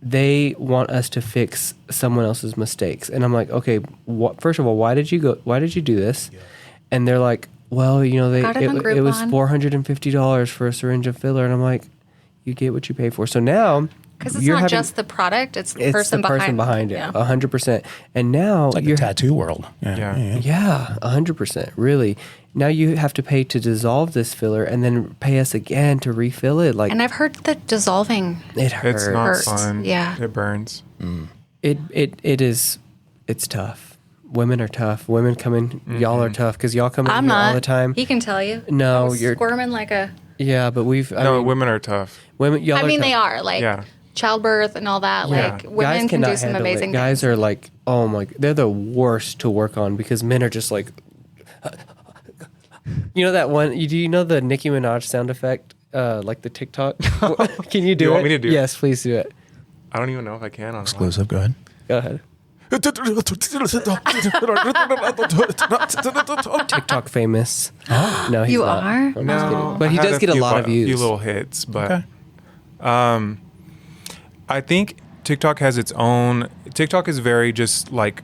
they want us to fix someone else's mistakes. And I'm like, okay, first of all, why did you do this? Yeah. And they're like, well, it was Groupon. $450 for a syringe of filler. And I'm like, you get what you pay for. So now, because it's not just the product; it's the person behind it. Yeah. 100%. And now It's like the tattoo world. Yeah. Yeah, 100%. Really. Now you have to pay to dissolve this filler and then pay us again to refill it. Like, And I've heard that dissolving. it hurts. It's not Hurts. fun. Yeah. It burns. It's tough. Women are tough. Women come in. Y'all are tough because y'all come in I'm here not all the time. He can tell you. No, I was you're- squirming like a. Yeah, but Women are tough. women. Y'all I are mean, tough. they are like Yeah. childbirth and all that. Yeah. Like women can cannot do some handle it. amazing Guys things. are like, oh my, they're the worst to work on because men are just like, that one. Do you know the Nicki Minaj sound effect, like the TikTok? Can you do it? You want me to do it? Yes, please do it. I don't even know if I can. On Exclusive. Go ahead. Go ahead. TikTok famous. No, he's You not. are? I'm just No, kidding. But he I had does get a few lot of views. A few little hits, but Okay. I think TikTok has its own. TikTok is very just like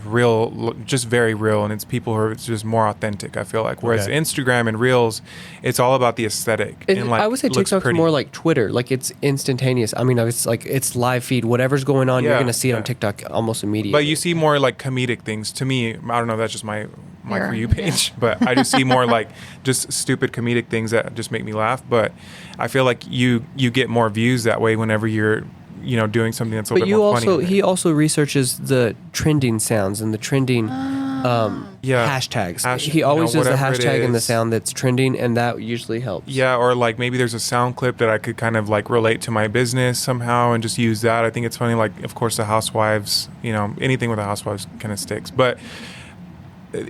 real, just very real, and it's people who are just more authentic. I feel like, whereas Okay. Instagram and Reels, it's all about the aesthetic. And like, I would say looks TikTok's pretty. more like Twitter. Like it's instantaneous. I mean, it's like it's live feed. Whatever's going on, you're Yeah, going to see it on yeah. TikTok almost immediately. But you see more like comedic things. To me, I don't know. That's just my Yeah. For You page, but I just see more like just stupid comedic things that just make me laugh. But I feel like you get more views that way whenever you're doing something that's a little But bit more funny. he also researches the trending sounds and the trending hashtags. He always does the whatever it hashtag and the is. sound that's trending, and that usually helps. Yeah, or like maybe there's a sound clip that I could kind of like relate to my business somehow and just use that. I think it's funny. Like, of course, the housewives, anything with the housewives kind of sticks. But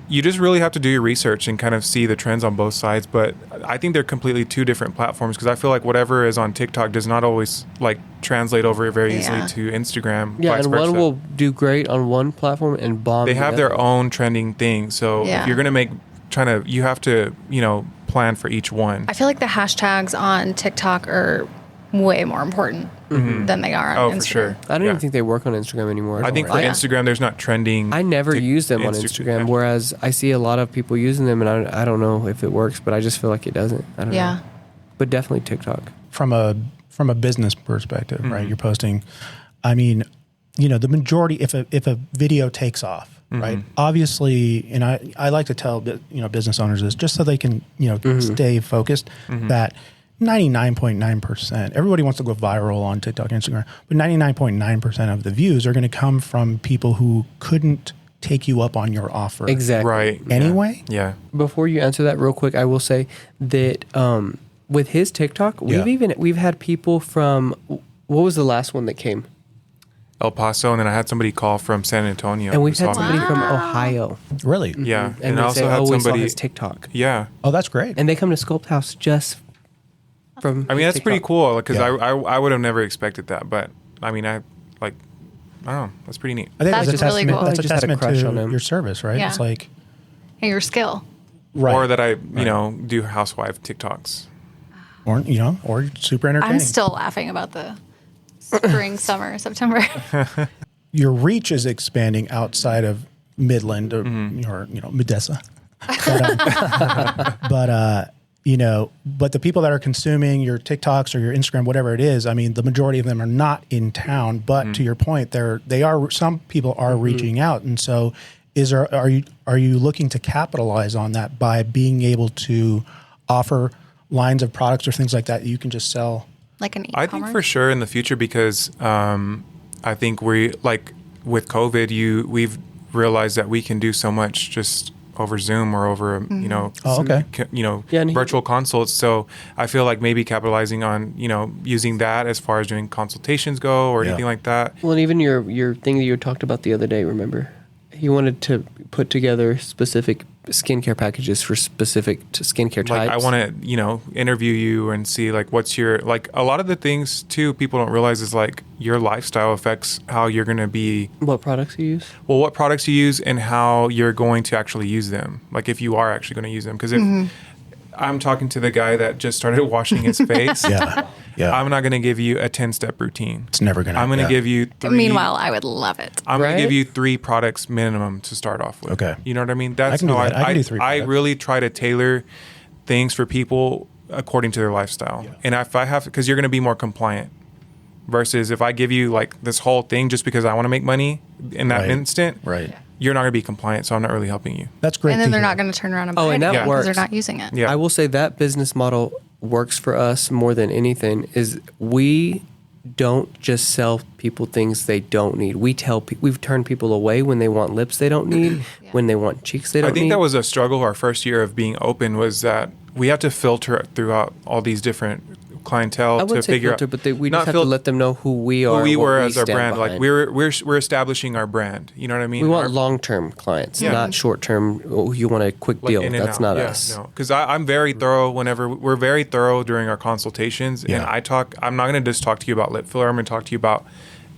you just really have to do your research and kind of see the trends on both sides. But I think they're completely two different platforms because I feel like whatever is on TikTok does not always like translate over very easily Yeah. to Instagram. Yeah, vice and one versa. will do great on one platform and bomb. They have the their other. own trending thing. So Yeah. if you're going to you have to, plan for each one. I feel like the hashtags on TikTok are way more important than they are on Instagram. For sure. I don't Yeah. even think they work on Instagram anymore. I think for Yeah. Instagram, there's not trending. I never Tik- use them on Insta- Instagram, whereas I see a lot of people using them, and I don't know if it works, but I just feel like it doesn't. I don't Yeah. know. But definitely TikTok. From a business perspective, right? You're posting. I mean, the majority, if a video takes off, right? Obviously, and I like to tell business owners this just so they can stay focused that 99.9%. Everybody wants to go viral on TikTok and Instagram, but 99.9% of the views are going to come from people who couldn't take you up on your offer. Exactly. Right. Anyway. Yeah. Before you answer that real quick, I will say that with his TikTok, we've had people from, what was the last one that came? El Paso, and then I had somebody call from San Antonio. And we've had somebody from Ohio. Really? Yeah. And I they also say, had we saw somebody. his TikTok. Yeah. Oh, that's great. And they come to Sculpt Haus just from I mean, that's pretty TikTok. cool because Yeah. I would have never expected that. But I mean, I don't know. That's pretty neat. I think That's that's a really testament. cool. That's I a just had a testament crush on to him. your service, right? Yeah. It's like And your skill. right. Or that I, do housewife TikToks. or super entertaining. I'm still laughing about the spring, summer, September. Your reach is expanding outside of Midland or Midessa. But the people that are consuming your TikToks or your Instagram, whatever it is, I mean, the majority of them are not in town. But to your point, some people are reaching out, and so are you looking to capitalize on that by being able to offer lines of products or things like that you can just sell? Like an e-commerce? I think for sure in the future because I think with COVID, we've realized that we can do so much just over Zoom or over virtual consults. So I feel like maybe capitalizing on using that as far as doing consultations go or anything like that. Well, and even your thing that you talked about the other day, remember? You wanted to put together specific skincare packages for specific skincare types. Like I want to, interview you and see what's your, a lot of the things too, people don't realize is your lifestyle affects how you're going to be. What products you use? Well, what products you use and how you're going to actually use them. Like if you are actually going to use them. Because if I'm talking to the guy that just started washing his face. Yeah. I'm not going to give you a 10-step routine. It's never going to. I'm going to give you 3. Meanwhile, I would love it. I'm going to give you 3 products minimum to start off with. Okay. You know what I mean? That's I can do that. I can do 3 I products. really try to tailor things for people according to their lifestyle. Yeah. And if I have, because you're going to be more compliant versus if I give you this whole thing just because I want to make money in that instant. Right. You're not going to be compliant, so I'm not really helping you. That's great. And then to they're hear. not going to turn around and buy and it that because works. they're not using it. Yeah. I will say that business model works for us more than anything is we don't just sell people things they don't need. We've turned people away when they want lips they don't need, when they want cheeks they don't need. I think that was a struggle our first year of being open was that we had to filter throughout all these different clientele I to wouldn't say figure filter, out. but we just have to let them know who we are. Who we what were as our stand brand. behind. We're establishing our brand. You know what I mean? We want long-term clients, not short-term. Oh, you want a quick deal? in and That's out. not Yeah, us. No, because I'm very thorough. Whenever we're very thorough during our consultations, and I'm not going to just talk to you about lip filler. I'm going to talk to you about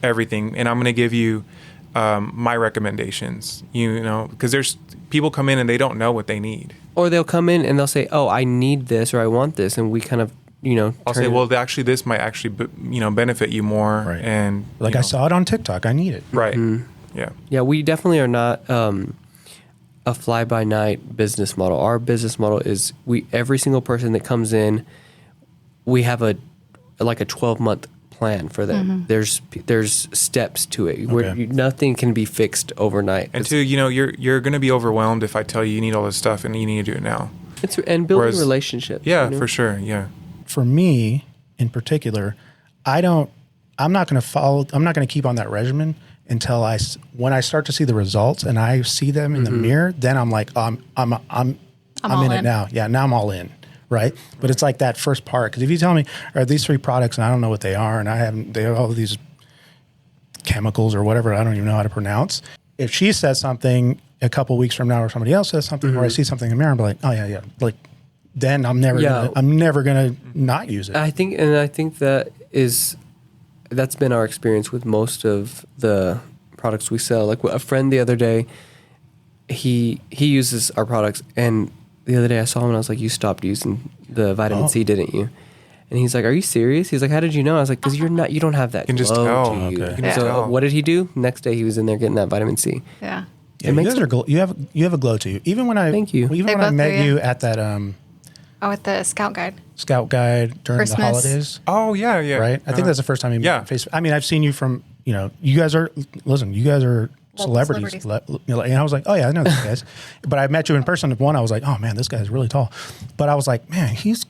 everything, and I'm going to give you my recommendations. Because there's people come in and they don't know what they need, Or they'll come in and they'll say, "Oh, I need this," or "I want this," and we kind of I'll say, well, actually, this might actually benefit you more. Right. And I saw it on TikTok. I need it. Right. Yeah. Yeah, we definitely are not a fly-by-night business model. Our business model is every single person that comes in, we have a 12-month plan for them. There's steps to it. Where nothing can be fixed overnight. And two, you're going to be overwhelmed if I tell you need all this stuff and you need to do it now. And building relationships. Yeah, for sure. Yeah. For me, in particular, I'm not going to keep on that regimen until when I start to see the results and I see them in the mirror, then I'm like, I'm in it now. Yeah, now I'm all in, right? But it's like that first part. Because if you tell me, are these 3 products and I don't know what they are and they have all these chemicals or whatever I don't even know how to pronounce. If she says something a couple weeks from now or somebody else says something or I see something in the mirror, I'm like, oh yeah. Then I'm never gonna not use it. I think that's been our experience with most of the products we sell. Like a friend the other day, he uses our products, and the other day I saw him and I was like, "You stopped using the vitamin C, didn't you?" And he's like, "Are you serious?" He's like, "How did you know?" I was like, "Because you don't have that can glow just tell. to you." Okay. You can So tell. what did he do? Next day he was in there getting that vitamin C. Yeah. Yeah, you guys are you have a glow to you. Even when I Thank you. Even They when I both met do, you at that at the Scout Guide. Scout Guide during Christmas. the holidays. Oh yeah. Right. I think that's the first time you met face. I mean, I've seen you from you know, you guys are celebrities. And I was like, oh yeah, I know these guys. But I met you in person. One, I was like, oh man, this guy's really tall. But I was like, man, he's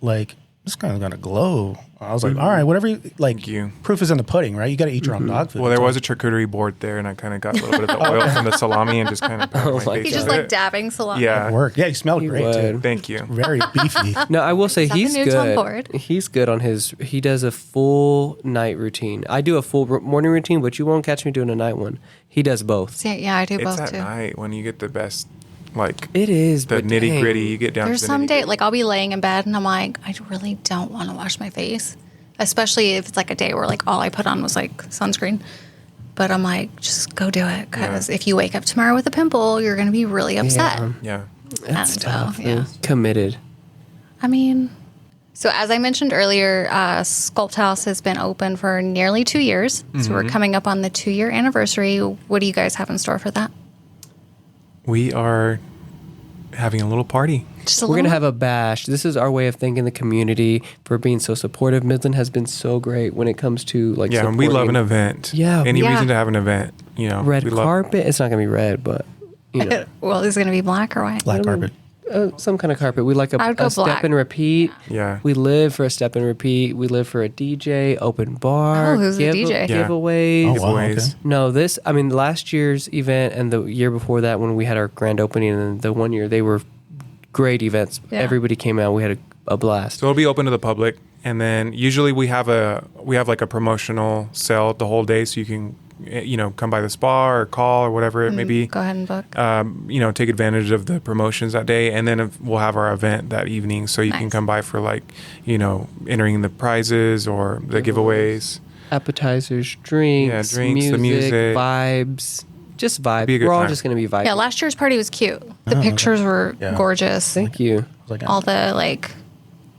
like, this guy's gonna glow. I was like, all right, whatever you like. Proof is in the pudding, right? You got to eat your own dog food. Well, there was a charcuterie board there, and I kind of got a little bit of the oil from the salami and just kind of put my face. He's just like dabbing salami. Yeah, it worked. Yeah, he smelled great too. Thank you. Very beefy. No, I will say he's Tom good. Ford. He's good on his. He does a full night routine. I do a full morning routine, but you won't catch me doing a night one. He does both. Yeah, I do It's both at too. night when you get the best, like It is the but nitty dang. gritty. You get down. There's to the some day, nitty-gritty. like I'll be laying in bed and I'm like, I really don't want to wash my face, especially if it's like a day where like all I put on was like sunscreen. But I'm like, just go do it, because if you wake up tomorrow with a pimple, you're going to be really upset. Yeah. That's And tough. yeah. Committed. I mean, so as I mentioned earlier, Sculpt Haus has been open for nearly 2 years. So we're coming up on the 2-year anniversary. What do you guys have in store for that? We are having a little party. Just a We're going to little- have a bash. This is our way of thanking the community for being so supportive. Midland has been so great when it comes to like Yeah, and we love an supporting. event. Yeah. Any Yeah. reason to have an event, you know. Red we love- carpet. It's not going to be red, but you know. Well, is it going to be black or white? Black carpet. Some kind of carpet. We like I would go a step black. and repeat. Yeah. We live for a step and repeat. We live for a DJ, open bar. Oh, who's the DJ? Yeah. Giveaways. Oh, wow. Giveaways. okay. No, last year's event and the year before that when we had our grand opening and then the one year, they were great events. Yeah. Everybody came out. We had a blast. So it'll be open to the public, and then usually we have like a promotional sale the whole day, so you can, you know, come by the spa or call or whatever it may be. Go ahead and book. You know, take advantage of the promotions that day, and then we'll have our event that evening, so you can Nice. come by for like, you know, entering the prizes or the giveaways. Appetizers, drinks, drinks, the music. vibes. Just vibe. Be a good We're all time. just going to be vibing. Yeah, last year's party was cute. The pictures were Yeah. gorgeous. Thank you. I was like, All the like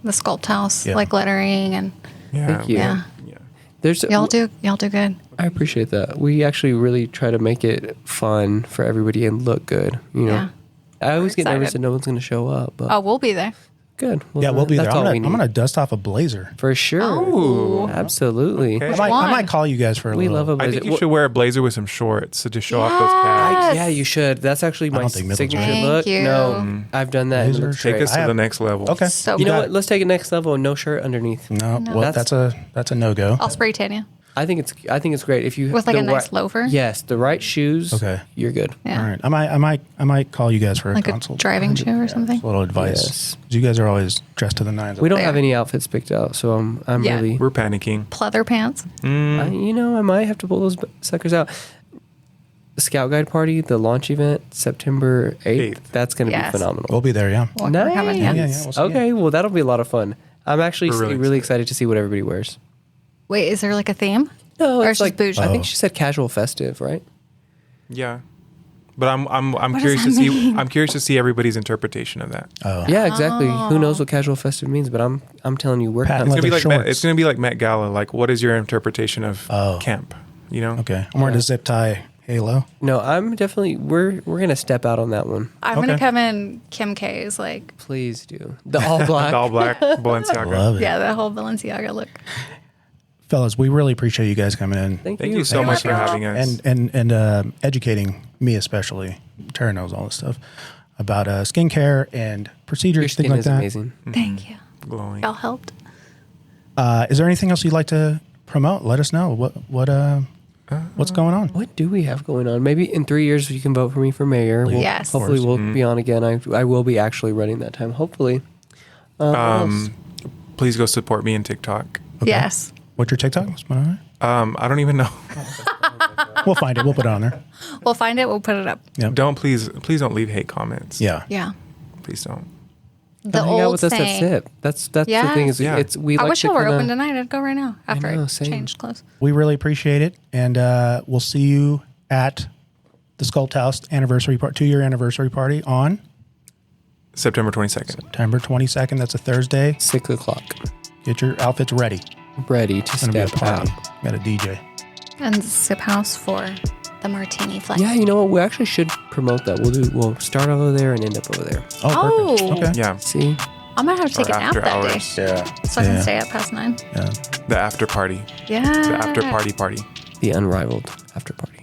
the Sculpt Haus Yeah. like lettering and Yeah. Thank you. yeah. Yeah. There's Y'all do good. I appreciate that. We actually really try to make it fun for everybody and look good. You know, Yeah. I always get nervous excited. that no one's going to show up, but Oh, we'll be there. good. yeah, we'll be there. That's all we I'm need. gonna dust off a blazer. For sure. Oh. Absolutely. Okay. I one? might call you guys for a We little. love a I blazer. think you should wear a blazer with some shorts to just show off those Yes. calves. Yeah, you should. That's actually my don't think Midland's signature Thank look. you. No, I've done that. and it Blazer, looks Take great. us to the next level. Okay. So You know got what? it. Let's take it next level and no shirt underneath. No, No. well, That's- that's a no go. I'll spray tan you. I think it's great if you With, like, the a nice right- loafer? Yes, the right shoes. Okay. you're good. Yeah. All right, I might call you guys for Like a a consult. driving shoe or something. A little advice. Yes. 'Cause you guys are always dressed to the nines. We don't They have are. any outfits picked out, so I'm Yeah. really. We're panicking. Pleather pants. I might have to pull those suckers out. The Scout Guide party, the launch event, September 8th. 8th. That's going to Yes. be phenomenal. We'll be there. Yeah. We're Nice. coming, Yeah, we'll see Okay, well that'll be a lot of fun. I'm actually We're really, really excited to see what everybody wears. Wait, is there like a theme? No, Or it's it's just like bougie? I think Oh. she said casual festive, right? Yeah. But I'm does curious to that see mean? I'm curious to see everybody's interpretation of that. Oh. Yeah, exactly. Who knows what casual festive means? But I'm telling you, we're Patent It's coming. gonna be leather like Met, shorts. it's gonna be like Met Gala. Like, what is your interpretation of Oh. camp? You know? Okay. I'm wearing a zip tie halo. No, I'm definitely we're gonna step out on that one. I'm Okay. gonna come in Kim K's like Please do the all black. The all black Balenciaga. Love it. yeah, the whole Balenciaga look. Fellas, we really appreciate you guys coming in Thank Thank you so much for having us. and educating me, especially. Terra knows all this stuff about skincare and procedures, Your things skin like is that. amazing. Thank you. Glowing. Y'all helped. Is there anything else you'd like to promote? Let us know. What's going on? What do we have going on? Maybe in 3 years you can vote for me for mayor. We'll- Yes. Hopefully we'll Mm-hmm. be on again. I will be actually running that time. Hopefully. What else? Please go support me in TikTok. Yes. What's your TikTok? What's going on? I don't even know. We'll find it. We'll put it on there. We'll find it. We'll put it up. Yep. Please don't leave hate comments. Yeah. Yeah. Please don't. The Hang out old with us at saying. SIP. That's the Yes. thing is Yeah. it's we I like wish to y'all were kinda- open tonight. I'd go right now after know, I same. changed clothes. We really appreciate it, and we'll see you at the Sculpt Haus anniversary 2-year anniversary party on September 22nd. September 22nd. That's a Thursday. 6 o'clock. Get your outfits ready. Ready to It's gonna be a step party. out. Got a DJ. And Sip House for the martini flight. Yeah, you know what? We actually should promote that. We'll start over there and end up over there. Oh, perfect. Oh. Okay. Yeah. See? I might have to take Or a nap after that hours. day. Yeah. So I can Yeah. stay up past 9. Yeah. The after party. Yeah. The after party party. the unrivaled after party.